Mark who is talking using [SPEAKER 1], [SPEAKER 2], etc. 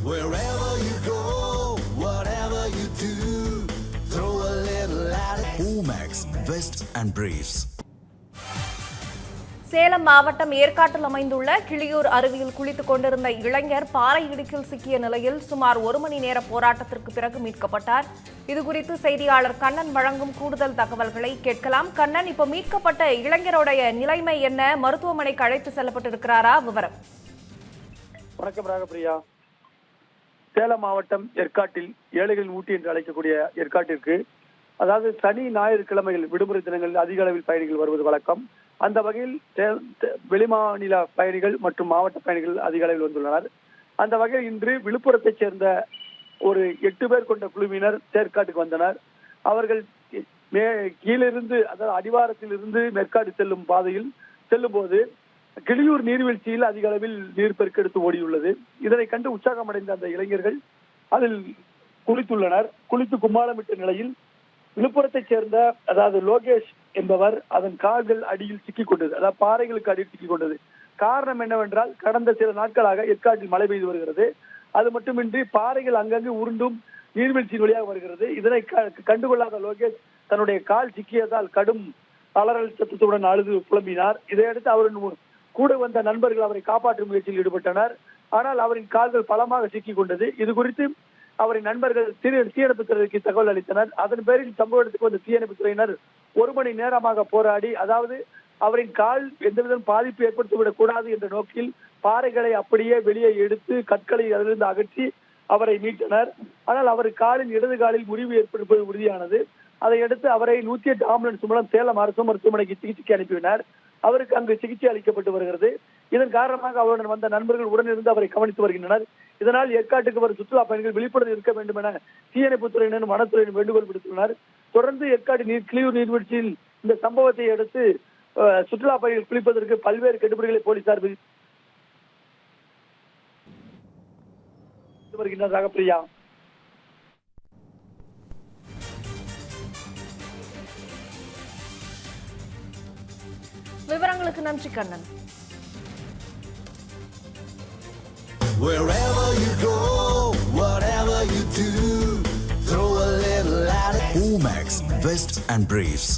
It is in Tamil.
[SPEAKER 1] Wherever you go, whatever you do, throw a little at it. Omax, Vest and Briefs.
[SPEAKER 2] Salem மாவட்டம் ஏற்காட்டில் அமைந்துள்ள கிளியூர் அருவியில் குளித்துக் கொண்டிருந்த இளைஞர் பாறை இடுக்கில் சிக்கிய நிலையில் சுமார் 1 மணி நேர போராட்டத்திற்கு பிறகு மீட்கப்பட்டார். இதுகுறித்து செய்தியாளர் கண்ணன் வழங்கும் கூடுதல் தகவல்களை கேட்கலாம். கண்ணன், இப்போ மீட்கப்பட்ட இளைஞருடைய நிலைமை என்ன? மருத்துவமனைக்கு அழைத்து செல்லப்பட்டிருக்கிறாரா? விவரம்.
[SPEAKER 3] வணக்கம் ராகப்பிரியா. சேலம் மாவட்டம் ஏற்காட்டில் ஏழைகளின் ஊட்டி என்று அழைக்கக்கூடிய ஏற்காட்டிற்கு, அதாவது சனி ஞாயிற்றுக்கிழமைகள் விடுமுறை தினங்களில் அதிக அளவில் பயணிகள் வருவது வழக்கம். அந்த வகையில் வெளிமாநில பயணிகள் மற்றும் மாவட்ட பயணிகள் அதிக அளவில் வந்துள்ளனர். அந்த வகையில் இன்று விழுப்புரத்தைச் சேர்ந்த ஒரு 8 பேர் கொண்ட குழுவினர் ஏற்காட்டுக்கு வந்தனர். அவர்கள் கீழிருந்து, அதாவது அடிவாரத்தில் இருந்து மேற்காடு செல்லும் பாதையில் செல்லும் போது கிளியூர் நீர்வீழ்ச்சியில் அதிக அளவில் நீர் பெருக்கெடுத்து ஓடியுள்ளது. இதனை கண்டு உற்சாகமடைந்த அந்த இளைஞர்கள் அதில் குளித்துள்ளனர். குளித்து கும்மாளமிட்ட நிலையில் விழுப்புரத்தைச் சேர்ந்த, அதாவது லோகேஷ் என்பவர் அதன் கால்கள் அடியில் சிக்கிக் கொண்டது, அதாவது பாறைகளுக்கு அடியில் சிக்கிக் கொண்டது. காரணம் என்னவென்றால், கடந்த சில நாட்களாக ஏற்காட்டில் மழை பெய்து வருகிறது. அது மட்டுமின்றி பாறைகள் அங்கங்கு உருண்டும் நீர்வீழ்ச்சியின் வழியாக வருகிறது. இதனை கண்டுகொள்ளாத லோகேஷ் தன்னுடைய கால் சிக்கியதால் கடும் அலறல் சத்தத்துடன் அழுது புலம்பினார். இதையடுத்து அவரின் கூட வந்த நண்பர்கள் அவரை காப்பாற்றும் முயற்சியில் ஈடுபட்டனர். ஆனால் அவரின் கால்கள் பலமாக சிக்கிக் கொண்டது. இது குறித்து அவரின் நண்பர்கள் தீயணைப்புத் துறைக்கு தகவல் அளித்தனர். அதன் பேரில் சம்பவ இடத்துக்கு வந்த தீயணைப்புத் துறையினர் 1 மணி நேரமாக போராடி, அதாவது அவரின் கால் எந்தவிதம் பாதிப்பு ஏற்படுத்திவிடக் கூடாது என்ற நோக்கில் பாறைகளை அப்படியே வெளியே எடுத்து கற்களை அதிலிருந்து அகற்றி அவரை மீட்டனர். ஆனால் அவர் காலின் இடது காலில் முறிவு ஏற்படுவது உறுதியானது. அதையடுத்து அவரை 108 ஆம்புலன்ஸ் மூலம் சேலம் அரசு மருத்துவமனைக்கு சிகிச்சைக்கு அனுப்பினர். அவருக்கு அங்கு சிகிச்சை அளிக்கப்பட்டு வருகிறது. இதன் காரணமாக அவருடன் வந்த நண்பர்கள் உடனிருந்து அவரை கவனித்து வருகின்றனர். இதனால் ஏற்காட்டுக்கு வரும் சுற்றுலா பயணிகள் விழிப்புணர்வு இருக்க வேண்டும் என தீயணைப்புத்துறையினரும் வனத்துறையினர் வேண்டுகோள் விடுத்துள்ளனர். தொடர்ந்து ஏற்காடு கிளியூர் நீர்வீழ்ச்சியில் இந்த சம்பவத்தை அடுத்து சுற்றுலா பயணிகள் குளிப்பதற்கு பல்வேறு கட்டுப்பாடுகளை போலீசார் விதித்து வருகின்றனர். ராகப்பிரியா.
[SPEAKER 2] விவரங்களுக்கு நன்றி Kannan.
[SPEAKER 1] Wherever you go, whatever you do, throw a little at it. Omax, Vest and Briefs.